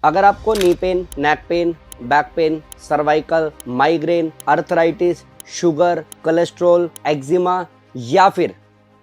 अगर आपको knee pain, neck pain, back pain, cervical, migraine, arthritis, sugar, cholesterol, eczema या फिर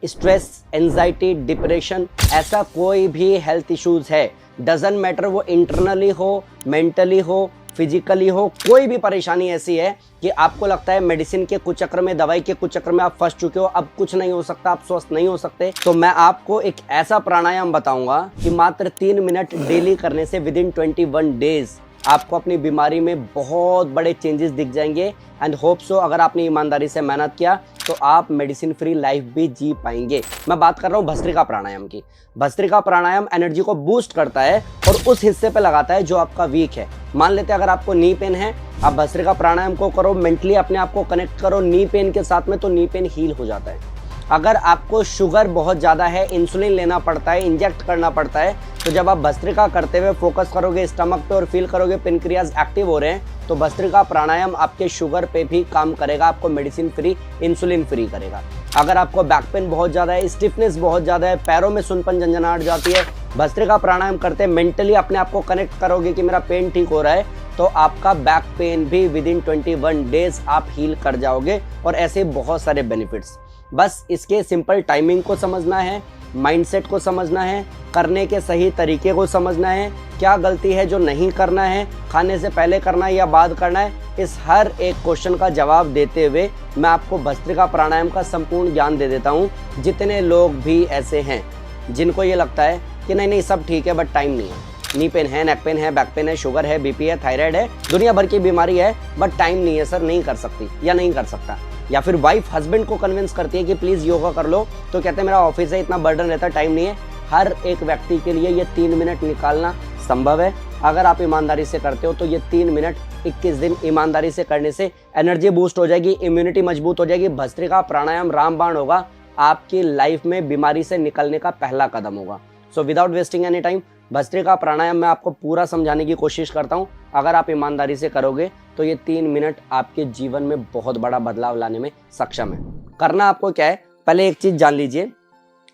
स्ट्रेस, एंजाइटी, डिप्रेशन, ऐसा कोई भी हेल्थ इश्यूज है, डजंट मैटर वो इंटरनली हो, मेंटली हो, फिजिकली हो, कोई भी परेशानी ऐसी है कि आपको लगता है मेडिसिन के कुचक्र में, दवाई के कुचक्र में आप फंस चुके हो, अब कुछ नहीं हो सकता, आप स्वस्थ नहीं हो सकते, तो मैं आपको एक ऐसा प्राणायाम बताऊंगा कि मात्र 3 मिनट डेली करने से विद इन 21 डेज आपको अपनी बीमारी में बहुत बड़े चेंजेस दिख जाएंगे। एंड होप सो अगर आपने ईमानदारी से मेहनत किया तो आप मेडिसिन फ्री लाइफ भी जी पाएंगे। मैं बात कर रहा हूँ भस्त्रिका प्राणायाम की। भस्त्रिका प्राणायाम एनर्जी को बूस्ट करता है और उस हिस्से पे लगाता है जो आपका वीक है। मान लेते हैं अगर आपको नी पेन है, आप भस्त्रिका प्राणायाम को करो, मेंटली अपने आप को कनेक्ट करो नी पेन के साथ में, तो नी पेन हील हो जाता है। अगर आपको शुगर बहुत ज़्यादा है, इंसुलिन लेना पड़ता है, इंजेक्ट करना पड़ता है, तो जब आप भस्त्रिका करते हुए फोकस करोगे स्टमक पे और फील करोगे पेनक्रियाज एक्टिव हो रहे हैं, तो भस्त्रिका प्राणायाम आपके शुगर पे भी काम करेगा, आपको मेडिसिन फ्री, इंसुलिन फ्री करेगा। अगर आपको बैक पेन बहुत ज़्यादा है, स्टिफनेस बहुत ज़्यादा है, पैरों में सुनपन झंझनाहट जाती है, भस्त्रिका प्राणायाम करते मेंटली अपने आप को कनेक्ट करोगे कि मेरा पेन ठीक हो रहा है, तो आपका बैक पेन भी विद इन 21 डेज आप हील कर जाओगे। और ऐसे बहुत सारे बेनिफिट्स। बस इसके सिंपल टाइमिंग को समझना है, माइंडसेट को समझना है, करने के सही तरीके को समझना है, क्या गलती है जो नहीं करना है, खाने से पहले करना है या बाद करना है, इस हर एक क्वेश्चन का जवाब देते हुए मैं आपको भस्त्रिका प्राणायाम का संपूर्ण ज्ञान दे देता हूँ। जितने लोग भी ऐसे हैं जिनको ये लगता है कि नहीं सब ठीक है बट टाइम नहीं है, नी पेन है, नेक पेन है, बैक पेन है, शुगर है, बीपी है, थायराइड है, दुनिया भर की बीमारी है बट टाइम नहीं है सर, नहीं कर सकती या नहीं कर सकता, या फिर वाइफ हस्बैंड को कन्विंस करती है कि प्लीज योगा कर लो, तो कहते हैं मेरा ऑफिस है, इतना बर्डन रहता है, टाइम नहीं है। हर एक व्यक्ति के लिए ये 3 मिनट निकालना संभव है। अगर आप ईमानदारी से करते हो तो ये 3 मिनट 21 दिन ईमानदारी से करने से एनर्जी बूस्ट हो जाएगी, इम्यूनिटी मजबूत हो जाएगी। भस्त्रिका प्राणायाम रामबाण होगा, आपकी लाइफ में बीमारी से निकलने का पहला कदम होगा। So without wasting any time bhastrika pranayama मैं आपको पूरा समझाने की कोशिश करता हूँ। अगर आप ईमानदारी से करोगे तो ये 3 मिनट आपके जीवन में बहुत बड़ा बदलाव लाने में सक्षम है। करना आपको क्या है, पहले एक चीज जान लीजिए,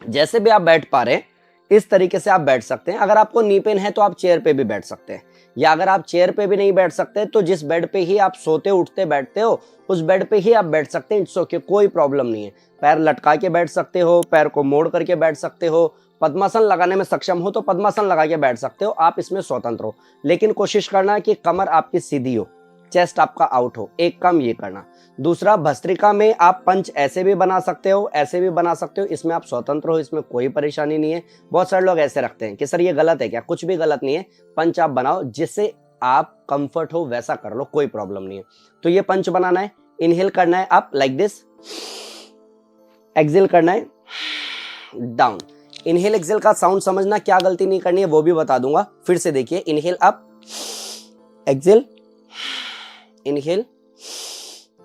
जैसे भी आप बैठ पा रहे हैं इस तरीके से आप बैठ सकते हैं। अगर आपको नी पेन है तो आप चेयर पे भी बैठ सकते हैं, या अगर आप चेयर पे भी नहीं बैठ सकते तो जिस बेड पे ही आप सोते उठते बैठते हो उस बेड पे ही आप बैठ सकते हैं। इट्स ओके, कोई प्रॉब्लम नहीं है। पैर लटका के बैठ सकते हो, पैर को मोड़ करके बैठ सकते हो, पद्मासन लगाने में सक्षम हो तो पद्मासन लगा के बैठ सकते हो, आप इसमें स्वतंत्र हो। लेकिन कोशिश करना है कि कमर आपकी सीधी हो, चेस्ट आपका आउट हो। एक काम ये करना। दूसरा, भस्त्रिका में आप पंच ऐसे भी बना सकते हो, ऐसे भी बना सकते हो, इसमें आप स्वतंत्र हो, इसमें कोई परेशानी नहीं है। बहुत सारे लोग ऐसे रखते हैं कि सर ये गलत है क्या, कुछ भी गलत नहीं है। पंच आप बनाओ जिससे आप कंफर्ट हो वैसा कर लो, कोई प्रॉब्लम नहीं है। तो ये पंच बनाना है, इनहेल करना है आप लाइक दिस, एक्सेल करना है डाउन। इनहेल एक्सेल का साउंड समझना, क्या गलती नहीं करनी है वो भी बता दूंगा। फिर से देखिए, inhale up, exhale, inhale,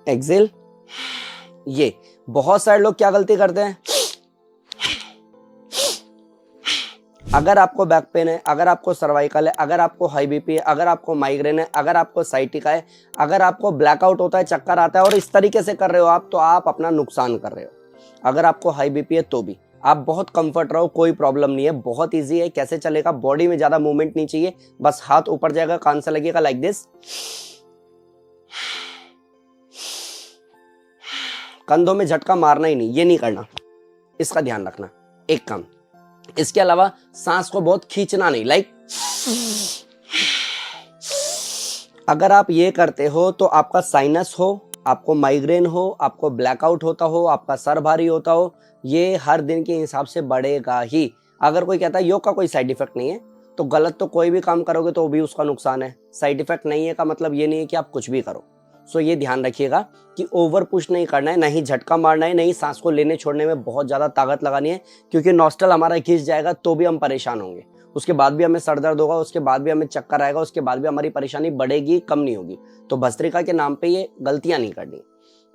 exhale. ये बहुत सारे लोग क्या गलती करते हैं, अगर आपको बैक पेन है, अगर आपको सर्वाइकल है, अगर आपको हाई बीपी है, अगर आपको माइग्रेन है, अगर आपको साइटिका है, अगर आपको ब्लैकआउट होता है, चक्कर आता है और इस तरीके से कर रहे हो आप, तो आप अपना नुकसान कर रहे हो। अगर आपको हाई बीपी है तो भी आप बहुत कंफर्ट रहो, कोई प्रॉब्लम नहीं है, बहुत इजी है। कैसे चलेगा, बॉडी में ज्यादा मूवमेंट नहीं चाहिए, बस हाथ ऊपर जाएगा, कान से लगेगा लाइक दिस, कंधों में झटका मारना ही नहीं, ये नहीं करना, इसका ध्यान रखना। एक काम, इसके अलावा सांस को बहुत खींचना नहीं, लाइक अगर आप ये करते हो तो आपका साइनस हो, आपको माइग्रेन हो, आपको ब्लैकआउट होता हो, आपका सर भारी होता हो, ये हर दिन के हिसाब से बढ़ेगा ही। अगर कोई कहता है योग का कोई साइड इफेक्ट नहीं है, तो गलत तो कोई भी काम करोगे तो भी उसका नुकसान है। साइड इफेक्ट नहीं है का मतलब ये नहीं है कि आप कुछ भी करो। सो ये ध्यान रखिएगा कि ओवर पुश नहीं करना है, नहीं झटका मारना है, नहीं सांस को लेने छोड़ने में बहुत ज्यादा ताकत लगानी है, क्योंकि नॉस्टल हमारा खींच जाएगा तो भी हम परेशान होंगे, उसके बाद भी हमें सर दर्द होगा, उसके बाद भी हमें चक्कर आएगा, उसके बाद भी हमारी परेशानी बढ़ेगी, कम नहीं होगी। तो भस्त्रिका के नाम पे ये गलतियां नहीं करनी।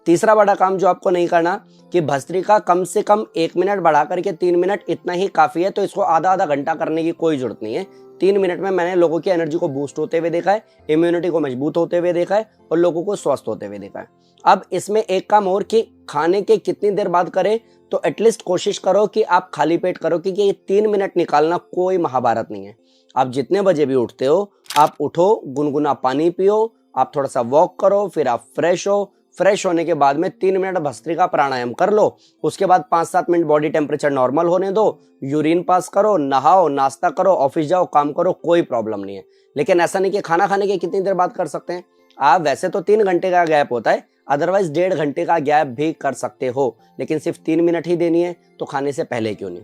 तीसरा बड़ा काम जो आपको नहीं करना कि भस्त्रिका कम से कम 1 मिनट बढ़ा करके 3 मिनट इतना ही काफी है, तो इसको आधा आधा घंटा करने की कोई जरूरत नहीं है। 3 मिनट में मैंने लोगों की एनर्जी को बूस्ट होते हुए देखा है, इम्यूनिटी को मजबूत होते हुए देखा है और लोगों को स्वस्थ होते हुए देखा है। अब इसमें एक काम और कि खाने के कितनी देर बाद करें, तो एटलीस्ट कोशिश करो कि आप खाली पेट करो, क्योंकि ये 3 मिनट निकालना कोई महाभारत नहीं है। आप जितने बजे भी उठते हो आप उठो, गुनगुना पानी पियो, आप थोड़ा सा वॉक करो, फिर आप फ्रेश हो। फ्रेश होने के बाद में 3 मिनट भस्त्रिका प्राणायाम कर लो। उसके बाद 5-7 मिनट बॉडी टेम्परेचर नॉर्मल होने दो, यूरिन पास करो, नहाओ, नाश्ता करो, ऑफिस जाओ, काम करो, कोई प्रॉब्लम नहीं है। लेकिन ऐसा नहीं कि खाना खाने के कितनी देर बाद कर सकते हैं आप। वैसे तो 3 घंटे का गैप होता है, अदरवाइज 1.5 घंटे का गैप भी कर सकते हो, लेकिन सिर्फ 3 मिनट ही देनी है, तो खाने से पहले क्यों नहीं।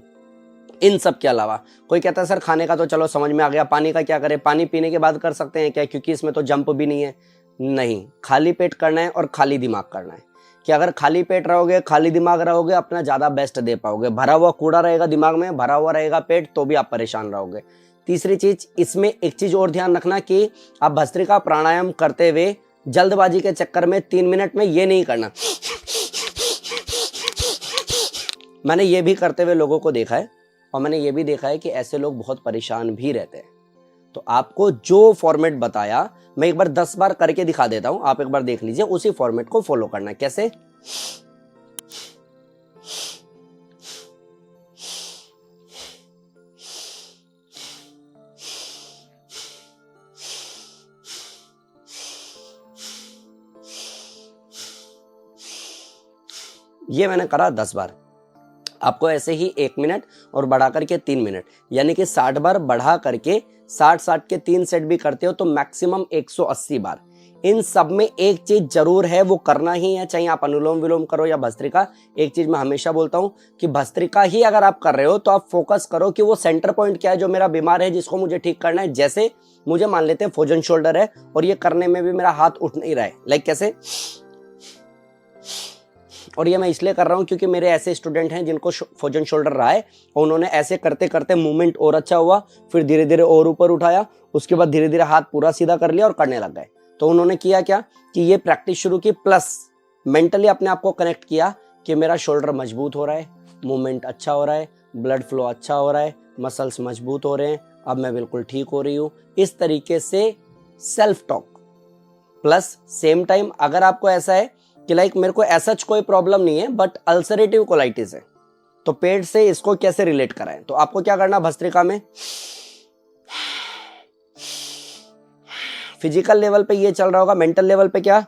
इन सब के अलावा कोई कहता है सर खाने का तो चलो समझ में आ गया, पानी का क्या करें, पानी पीने के बाद कर सकते हैं क्या, क्योंकि इसमें तो जंप भी नहीं है। नहीं, खाली पेट करना है और खाली दिमाग करना है। कि अगर खाली पेट रहोगे, खाली दिमाग रहोगे, अपना ज्यादा बेस्ट दे पाओगे। भरा हुआ कूड़ा रहेगा दिमाग में, भरा हुआ रहेगा पेट, तो भी आप परेशान रहोगे। तीसरी चीज, इसमें एक चीज और ध्यान रखना कि आप भस्त्रिका प्राणायाम करते हुए जल्दबाजी के चक्कर में 3 मिनट में ये नहीं करना। मैंने ये भी करते हुए लोगों को देखा है, और मैंने ये भी देखा है कि ऐसे लोग बहुत परेशान भी रहते हैं। तो आपको जो फॉर्मेट बताया, मैं एक बार 10 बार करके दिखा देता हूं, आप एक बार देख लीजिए, उसी फॉर्मेट को फॉलो करना है। कैसे? ये मैंने करा 10 बार। आपको ऐसे ही 1 मिनट और बढ़ा करके 3 मिनट, यानी कि 60 बार बढ़ा करके 60-60 के 3 सेट भी करते हो तो मैक्सिमम 180 बार। इन सब में एक चीज जरूर है, वो करना ही है, चाहे आप अनुलोम विलोम करो या भस्त्रिका। एक चीज मैं हमेशा बोलता हूं कि भस्त्रिका ही अगर आप कर रहे हो तो आप फोकस करो कि वो सेंटर पॉइंट क्या है जो मेरा बीमार है, जिसको मुझे ठीक करना है। जैसे मुझे मान लेते हैं फ्रोजन शोल्डर है और ये करने में भी मेरा हाथ उठ नहीं रहा है, लाइक कैसे, और ये मैं इसलिए कर रहा हूं क्योंकि मेरे ऐसे स्टूडेंट हैं जिनको फ्रोजन शोल्डर रहा है और उन्होंने ऐसे करते करते मूवमेंट और अच्छा हुआ, फिर धीरे धीरे और ऊपर उठाया, उसके बाद धीरे धीरे हाथ पूरा सीधा कर लिया और करने लग गए। तो उन्होंने किया क्या कि ये प्रैक्टिस शुरू की, प्लस मेंटली अपने आप को कनेक्ट किया कि मेरा शोल्डर मजबूत हो रहा है, मूवमेंट अच्छा हो रहा है, ब्लड फ्लो अच्छा हो रहा है, मसल्स मजबूत हो रहे हैं, अब मैं बिल्कुल ठीक हो रही हूँ। इस तरीके से self talk. Plus same time अगर आपको ऐसा है कि लाइक मेरे को ऐसा कोई प्रॉब्लम नहीं है बट अल्सरेटिव कोलाइटिस है, तो पेट से इसको कैसे रिलेट कराएं, तो आपको क्या करना, भस्त्रिका में फिजिकल लेवल पे ये चल रहा होगा, मेंटल लेवल पे क्या,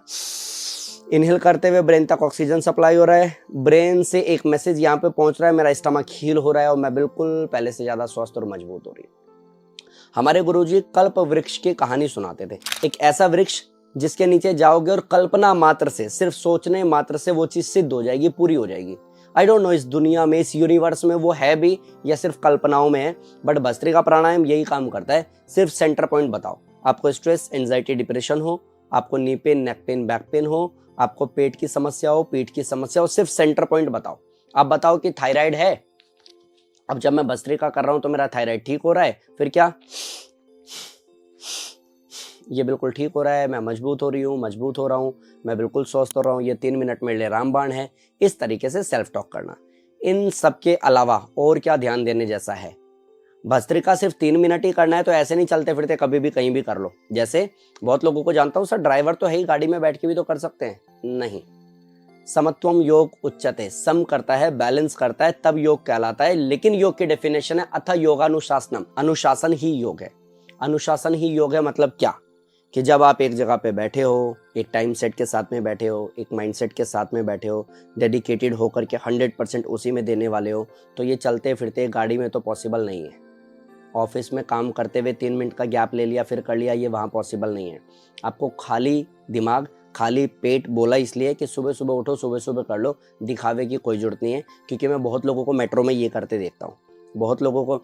इनहेल करते हुए ब्रेन तक ऑक्सीजन सप्लाई हो रहा है, ब्रेन से एक मैसेज यहाँ पे पहुंच रहा है, मेरा स्टमक हील हो रहा है और मैं बिल्कुल पहले से ज्यादा स्वस्थ और मजबूत हो रही हूँ। हमारे गुरुजी कल्प वृक्ष की कहानी सुनाते थे, एक ऐसा वृक्ष जिसके नीचे जाओगे और कल्पना मात्र से, सिर्फ सोचने मात्र से वो चीज सिद्ध हो जाएगी, पूरी हो जाएगी। आई डोंट नो इस दुनिया में, इस यूनिवर्स में वो है भी या सिर्फ कल्पनाओं में है, बट भस्त्रिका प्राणायाम यही काम करता है। सिर्फ सेंटर पॉइंट बताओ, आपको स्ट्रेस, एंजाइटी, डिप्रेशन हो, आपको knee pain, neck pain, back pain हो, आपको पेट की समस्या हो, पीठ की समस्या हो, सिर्फ सेंटर पॉइंट बताओ। आप बताओ कि थायराइड है, अब जब मैं भस्त्रिका कर रहा हूं तो मेरा थायराइड ठीक हो रहा है, फिर क्या, ये बिल्कुल ठीक हो रहा है, मैं मजबूत हो रही हूँ, मजबूत हो रहा हूँ, मैं बिल्कुल स्वस्थ हो रहा हूँ, ये 3 मिनट मेरे लिए रामबाण है। इस तरीके से सेल्फ टॉक करना। इन सब के अलावा और क्या ध्यान देने जैसा है, भस्त्रिका सिर्फ 3 मिनट ही करना है, तो ऐसे नहीं चलते फिरते कभी भी कहीं भी कर लो। जैसे बहुत लोगों को जानता हूँ सर ड्राइवर तो है ही, गाड़ी में बैठ के भी तो कर सकते हैं, नहीं। समत्वम योग उच्चते, सम करता है, बैलेंस करता है, तब योग कहलाता है। लेकिन योग की डेफिनेशन है अथ योगानुशासनम, अनुशासन ही योग है। अनुशासन ही योग है मतलब क्या, कि जब आप एक जगह पे बैठे हो, एक टाइम सेट के साथ में बैठे हो, एक माइंडसेट के साथ में बैठे हो, डेडिकेटेड होकर के 100% उसी में देने वाले हो, तो ये चलते फिरते गाड़ी में तो पॉसिबल नहीं है। ऑफिस में काम करते हुए 3 मिनट का गैप ले लिया फिर कर लिया, ये वहाँ पॉसिबल नहीं है। आपको खाली दिमाग, खाली पेट बोला इसलिए कि सुबह सुबह उठो, सुबह सुबह कर लो, दिखावे की कोई जरूरत नहीं है। क्योंकि मैं बहुत लोगों को मेट्रो में ये करते देखता हूँ, बहुत लोगों को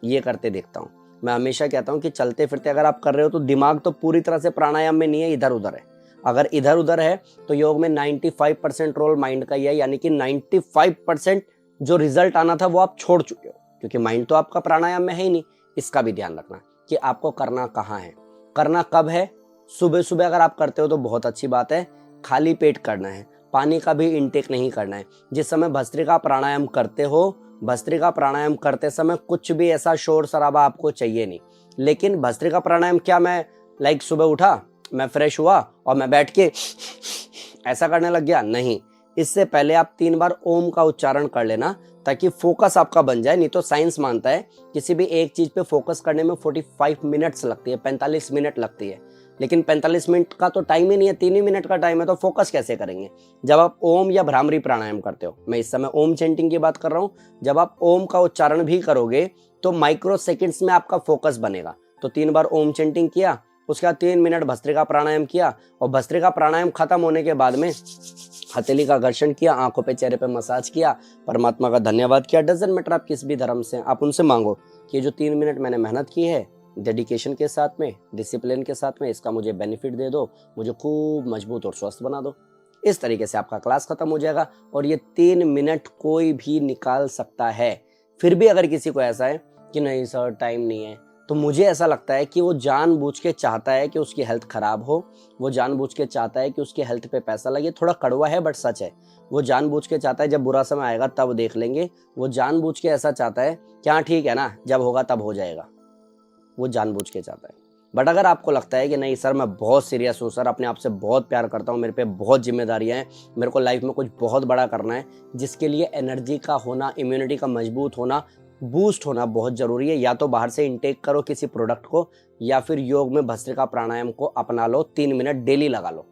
ये करते देखता हूँ। मैं हमेशा कहता हूँ कि चलते फिरते अगर आप कर रहे हो तो दिमाग तो पूरी तरह से प्राणायाम में नहीं है, इधर उधर है। अगर इधर उधर है तो योग में 95% रोल माइंड का ही है, यानी कि 95% जो रिजल्ट आना था वो आप छोड़ चुके हो, क्योंकि माइंड तो आपका प्राणायाम में है ही नहीं। इसका भी ध्यान रखना कि आपको करना कहाँ है, करना कब है। सुबह सुबह अगर आप करते हो तो बहुत अच्छी बात है, खाली पेट करना है, पानी का भी इनटेक नहीं करना है। जिस समय भस्त्रिका प्राणायाम करते हो, भस्त्रिका प्राणायाम करते समय कुछ भी ऐसा शोर शराबा आपको चाहिए नहीं। लेकिन भस्त्रिका प्राणायाम क्या मैं लाइक सुबह उठा, मैं फ्रेश हुआ और मैं बैठ के ऐसा करने लग गया, नहीं। इससे पहले आप 3 बार ओम का उच्चारण कर लेना, ताकि फोकस आपका बन जाए। नहीं तो साइंस मानता है किसी भी एक चीज पे फोकस करने में 45 मिनट्स लगती है, 45 मिनट लगती है, लेकिन 45 मिनट का तो टाइम ही नहीं है, 3 ही मिनट का टाइम है, तो फोकस कैसे करेंगे? जब आप ओम या भ्रामरी प्राणायाम करते हो, मैं इस समय ओम चैंटिंग की बात कर रहा हूँ, जब आप ओम का उच्चारण भी करोगे तो माइक्रो सेकेंड्स में आपका फोकस बनेगा। तो 3 बार ओम चैंटिंग किया, उसके बाद 3 मिनट भस्त्रिका प्राणायाम किया, और भस्त्रिका प्राणायाम खत्म होने के बाद में हथेली का घर्षण किया, आंखों पे चेहरे पे मसाज किया, परमात्मा का धन्यवाद किया। डजंट मैटर आप किस भी धर्म से, आप उनसे मांगो कि जो 3 मिनट मैंने मेहनत की है, डेडिकेशन के साथ में, डिसिप्लिन के साथ में, इसका मुझे बेनिफिट दे दो, मुझे खूब मजबूत और स्वस्थ बना दो। इस तरीके से आपका क्लास खत्म हो जाएगा। और ये 3 मिनट कोई भी निकाल सकता है। फिर भी अगर किसी को ऐसा है कि नहीं सर टाइम नहीं है, तो मुझे ऐसा लगता है कि वो जानबूझ के चाहता है कि उसकी हेल्थ खराब हो, वो जानबूझ के चाहता है कि उसकी हेल्थ पे पैसा लगे। थोड़ा कड़वा है बट सच है। वो जानबूझ के चाहता है जब बुरा समय आएगा तब देख लेंगे। वो जानबूझ के ऐसा चाहता है कि हाँ ठीक है ना, जब होगा तब हो जाएगा। वो जानबूझ के चाहता है। बट अगर आपको लगता है कि नहीं सर मैं बहुत सीरियस हूँ, सर अपने आप से बहुत प्यार करता हूँ, मेरे पे बहुत जिम्मेदारियाँ हैं, मेरे को लाइफ में कुछ बहुत बड़ा करना है, जिसके लिए एनर्जी का होना, इम्यूनिटी का मजबूत होना, बूस्ट होना बहुत ज़रूरी है। या तो बाहर से इनटेक करो किसी प्रोडक्ट को, या फिर योग में भस्त्रिका प्राणायाम को अपना लो, 3 मिनट डेली लगा लो,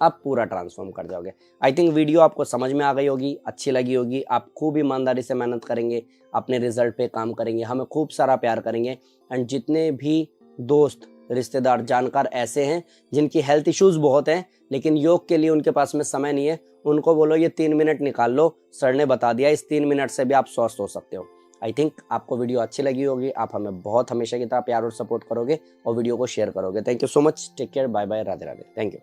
आप पूरा ट्रांसफॉर्म कर जाओगे। आई थिंक वीडियो आपको समझ में आ गई होगी, अच्छी लगी होगी। आप खूब ईमानदारी से मेहनत करेंगे, अपने रिजल्ट पे काम करेंगे, हमें खूब सारा प्यार करेंगे। एंड जितने भी दोस्त, रिश्तेदार, जानकार ऐसे हैं जिनकी हेल्थ इश्यूज बहुत हैं लेकिन योग के लिए उनके पास में समय नहीं है, उनको बोलो ये 3 मिनट निकाल लो, सर ने बता दिया इस 3 मिनट से भी आप स्वस्थ हो सकते हो। आई थिंक आपको वीडियो अच्छी लगी होगी। आप हमें बहुत हमेशा की तरह प्यार और सपोर्ट करोगे और वीडियो को शेयर करोगे। Thank you so much, take care, bye bye, Radhe Radhe, thank you.